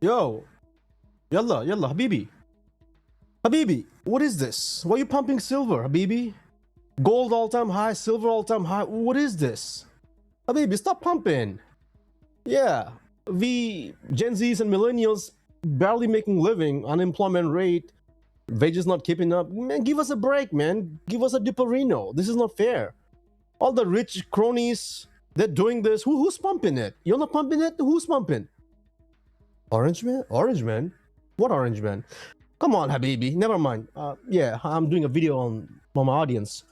Yo, yalla, yalla, Habibi. Habibi, what is this? Why are you pumping silver, Habibi? Gold all time high, silver all time high. What is this? Habibi, stop pumping. Yeah, we Gen Zs and millennials barely making living, unemployment rate, wages not keeping up. Man, give us a break, man. Give us a dipperino. This is not fair. All the rich cronies, they're doing this. Who's pumping it? You're not pumping it? Who's pumping? Orange man? Orange man? What orange man? Come on, Habibi. Never mind. Yeah, I'm doing a video on my audience.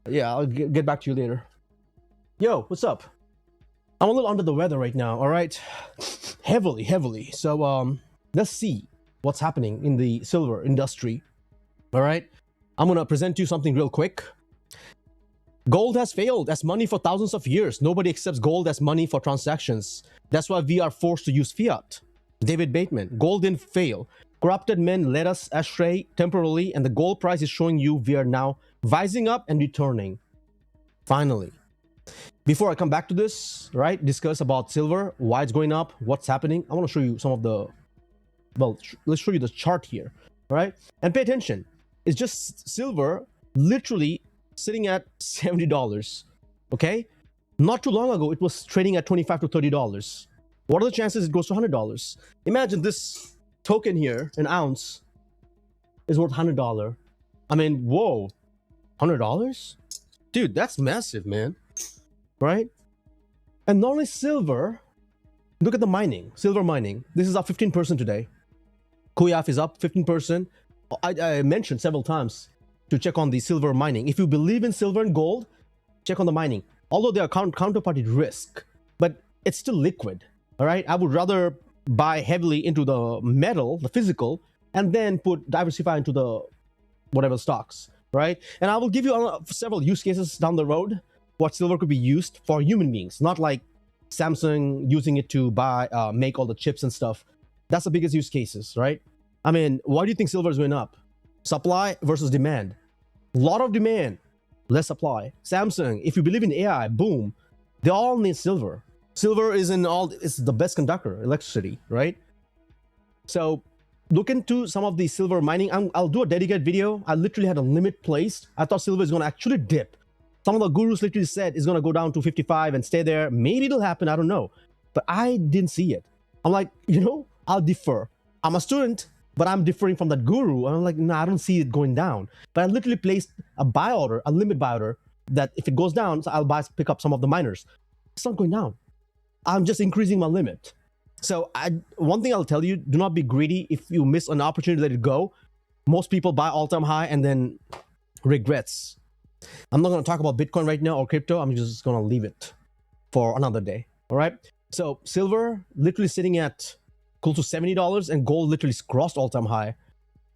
Yeah, I'll get back to you later. Yo, what's up? I'm a little under the weather right now, all right? Heavily. So, let's see what's happening in the silver industry, all right? I'm gonna present you something real quick. Gold has failed as money for thousands of years. Nobody accepts gold as money for transactions. That's why we are forced to use fiat. David Bateman, gold didn't fail. Corrupted men led us astray temporarily, and the gold price is showing you we are now rising up and returning. Finally. Before I come back to this, right, discuss about silver, why it's going up, what's happening, I want to show you some of the, well, let's show you the chart here, all right? And pay attention. It's just silver literally sitting at $70, okay? Not too long ago, it was trading at $25 to $30. What are the chances it goes to $100? Imagine this token here, an ounce, is worth $100. I mean, whoa, $100? Dude, that's massive, man. Right? And not only silver, look at the mining, silver mining. This is up 15% today. Kuyaf is up 15%. I mentioned several times to check on the silver mining. If you believe in silver and gold, check on the mining. Although they are counterparty risk, but it's still liquid. All right, I would rather buy heavily into the metal, the physical, and then diversify into the whatever stocks, right? And I will give you several use cases down the road what silver could be used for human beings, not like Samsung using it to make all the chips and stuff. That's the biggest use cases, right? I mean, why do you think silver is going up? Supply versus demand. A lot of demand, less supply. Samsung, if you believe in AI, boom, they all need silver. Silver is it's the best conductor, electricity, right? So look into some of the silver mining. I'll do a dedicated video. I literally had a limit placed. I thought silver is going to actually dip. Some of the gurus literally said it's going to go down to 55 and stay there. Maybe it'll happen. I don't know. But I didn't see it. I'm like, I'll defer. I'm a student, but I'm differing from that guru. And I'm like, no, I don't see it going down. But I literally placed a buy order, a limit buy order, that if it goes down, so I'll pick up some of the miners. It's not going down. I'm just increasing my limit. So one thing I'll tell you, do not be greedy. If you miss an opportunity, let it go. Most people buy all-time high and then regrets. I'm not going to talk about Bitcoin right now or crypto. I'm just going to leave it for another day. All right. So silver literally sitting at close to $70 and gold literally crossed all-time high.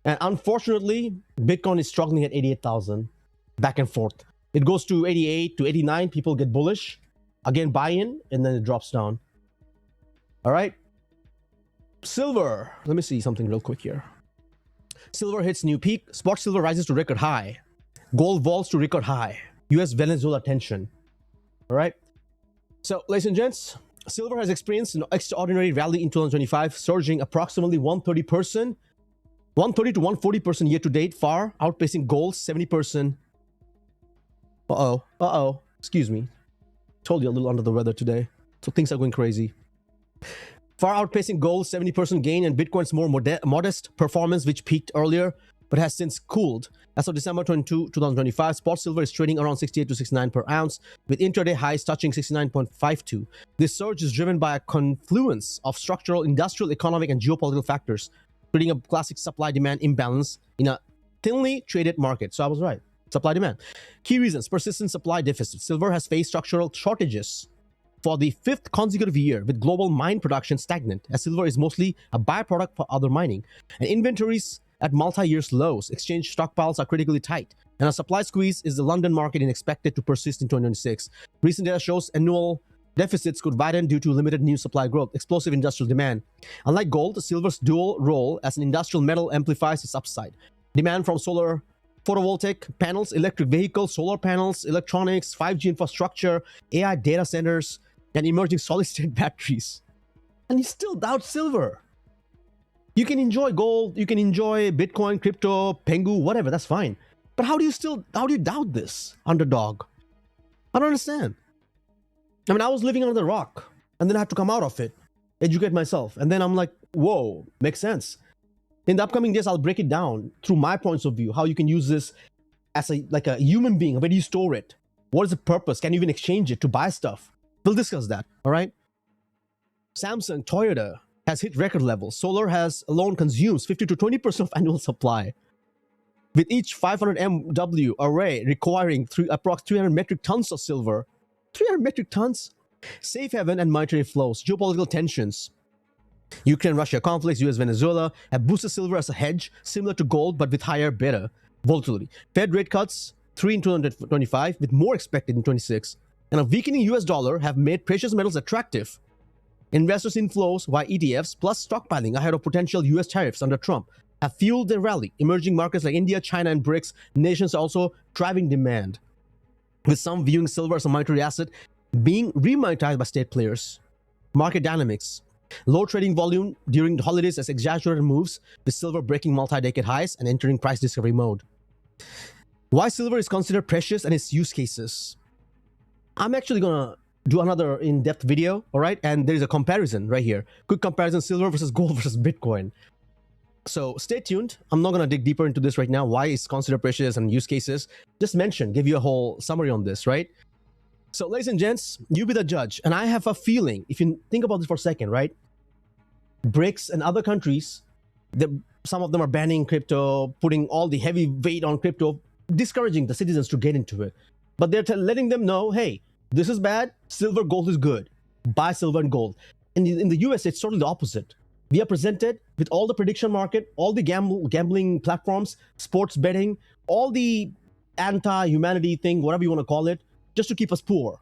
And unfortunately, Bitcoin is struggling at 88,000 back and forth. It goes to 88 to 89. People get bullish. Again, buy in and then it drops down. All right. Silver. Let me see something real quick here. Silver hits new peak. Spot silver rises to record high. Gold vaults to record high. US-Venezuela tension. All right. So, ladies and gents, silver has experienced an extraordinary rally in 2025, surging approximately 130% to 140% year to date, far outpacing gold 70%. Excuse me. Told you a little under the weather today. So things are going crazy. Far outpacing gold 70% gain and Bitcoin's more modest performance, which peaked earlier but has since cooled. As of December 22, 2025, spot silver is trading around 68 to 69 per ounce, with intraday highs touching 69.52. This surge is driven by a confluence of structural, industrial, economic, and geopolitical factors, creating a classic supply-demand imbalance in a thinly traded market. So I was right. Supply-demand. Key reasons: persistent supply deficit. Silver has faced structural shortages for the 5th consecutive year, with global mine production stagnant, as silver is mostly a byproduct for other mining, and inventories at multi-year lows. Exchange stockpiles are critically tight, and a supply squeeze is the London market and expected to persist in 2026. Recent data shows annual deficits could widen due to limited new supply growth, explosive industrial demand. Unlike gold, silver's dual role as an industrial metal amplifies its upside. Demand from solar photovoltaic panels, electric vehicles, solar panels, electronics, 5G infrastructure, AI data centers, and emerging solid-state batteries. And you still doubt silver. You can enjoy gold, you can enjoy Bitcoin, crypto, Pengu, whatever, that's fine. But how do you doubt this, underdog? I don't understand. I mean, I was living under the rock, and then I had to come out of it, educate myself, and then I'm like, whoa, makes sense. In the upcoming days, I'll break it down through my points of view, how you can use this as a human being. Where do you store it? What is the purpose? Can you even exchange it to buy stuff? We'll discuss that, all right? Samsung, Toyota has hit record levels. Solar has alone consumes 50 to 20% of annual supply, with each 500 MW array requiring approx 300 metric tons of silver. 300 metric tons? Safe haven and monetary flows, geopolitical tensions. Ukraine-Russia conflicts, US-Venezuela have boosted silver as a hedge, similar to gold but with higher beta volatility. Fed rate cuts, 3 in 2025, with more expected in 26, and a weakening US dollar have made precious metals attractive. Investors' inflows via ETFs plus stockpiling ahead of potential US tariffs under Trump have fueled the rally. Emerging markets like India, China, and BRICS nations are also driving demand, with some viewing silver as a monetary asset being remonetized by state players. Market dynamics. Low trading volume during the holidays as exaggerated moves, with silver breaking multi-decade highs and entering price discovery mode. Why silver is considered precious and its use cases. I'm actually gonna do another in-depth video, all right? And there's a comparison right here. Quick comparison, silver versus gold versus Bitcoin. So stay tuned. I'm not gonna dig deeper into this right now. Why it's considered precious and use cases. Just give you a whole summary on this, right? So ladies and gents, you be the judge. And I have a feeling, if you think about this for a second, right? BRICS and other countries, some of them are banning crypto, putting all the heavy weight on crypto, discouraging the citizens to get into it. But they're letting them know, hey, this is bad, silver, gold is good. Buy silver and gold. And in the US, it's totally the opposite. We are presented with all the prediction market, all the gambling platforms, sports betting, all the anti-humanity thing, whatever you want to call it, just to keep us poor.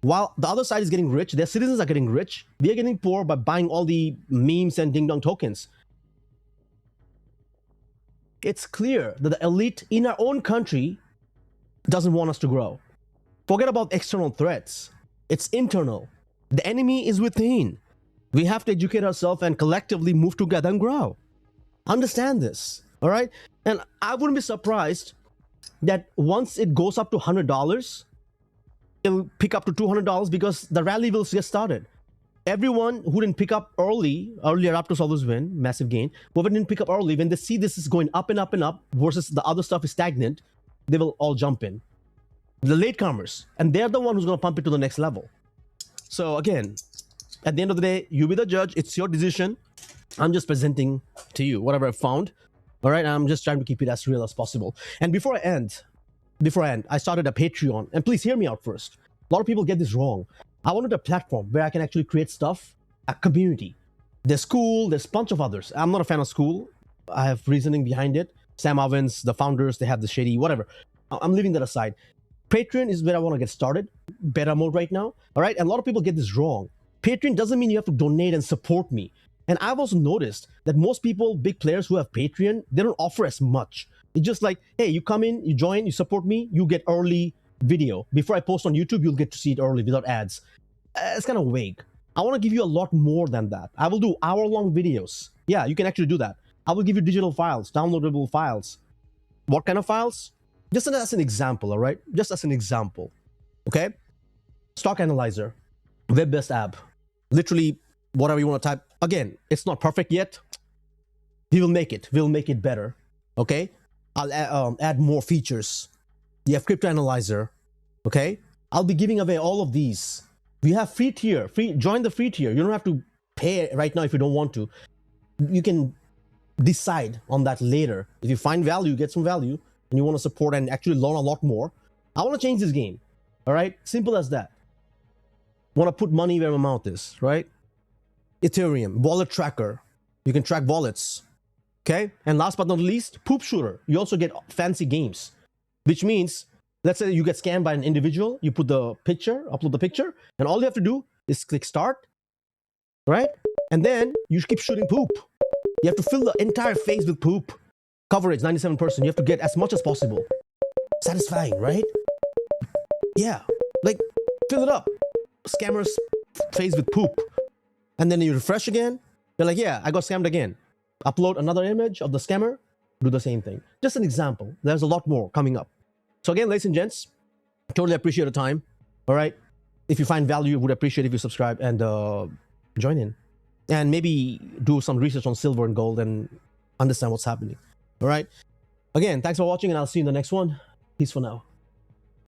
While the other side is getting rich, their citizens are getting rich, we are getting poor by buying all the memes and ding-dong tokens. It's clear that the elite in our own country doesn't want us to grow. Forget about external threats. It's internal. The enemy is within. We have to educate ourselves and collectively move together and grow. Understand this, all right? And I wouldn't be surprised that once it goes up to $100, it'll pick up to $200 because the rally will get started. Everyone who didn't pick up early Raptors always win, massive gain. Whoever didn't pick up early, when they see this is going up and up and up versus the other stuff is stagnant, they will all jump in. The latecomers, and they're the one who's going to pump it to the next level. So again, at the end of the day, you be the judge. It's your decision. I'm just presenting to you whatever I found. All right, I'm just trying to keep it as real as possible. And before I end, I started a Patreon. And please hear me out first. A lot of people get this wrong. I wanted a platform where I can actually create stuff, a community. There's School, there's a bunch of others. I'm not a fan of School. I have reasoning behind it. Sam Ovens, the founders, they have the shady, whatever. I'm leaving that aside. Patreon is where I want to get started. Beta mode right now. All right, and a lot of people get this wrong. Patreon doesn't mean you have to donate and support me. And I've also noticed that most people, big players who have Patreon, they don't offer as much. It's just like, hey, you come in, you join, you support me, you get early video. Before I post on YouTube, you'll get to see it early without ads. It's kind of vague. I want to give you a lot more than that. I will do hour-long videos. Yeah, you can actually do that. I will give you digital files, downloadable files. What kind of files? Just as an example, all right? Just as an example, okay? Stock Analyzer, web-based app. Literally, whatever you want to type. Again, it's not perfect yet. We will make it. We'll make it better, okay? I'll add more features. You have Crypto Analyzer, okay? I'll be giving away all of these. We have free tier. Join the free tier. You don't have to pay right now if you don't want to. You can decide on that later. If you find value, get some value, and you want to support and actually learn a lot more. I want to change this game, all right? Simple as that. Want to put money where my mouth is, right? Ethereum, wallet tracker. You can track wallets, okay? And last but not least, Poop Shooter. You also get fancy games, which means, let's say you get scammed by an individual, you put the picture, upload the picture, and all you have to do is click start, right? And then you keep shooting poop. You have to fill the entire face with poop. Coverage, 97%. You have to get as much as possible. Satisfying, right? Yeah, like, fill it up. Scammers face with poop. And then you refresh again. They're like, yeah, I got scammed again. Upload another image of the scammer, do the same thing. Just an example. There's a lot more coming up. So again, ladies and gents, totally appreciate the time. All right. If you find value, would appreciate if you subscribe and join in. And maybe do some research on silver and gold and understand what's happening. All right. Again, thanks for watching, and I'll see you in the next one. Peace for now.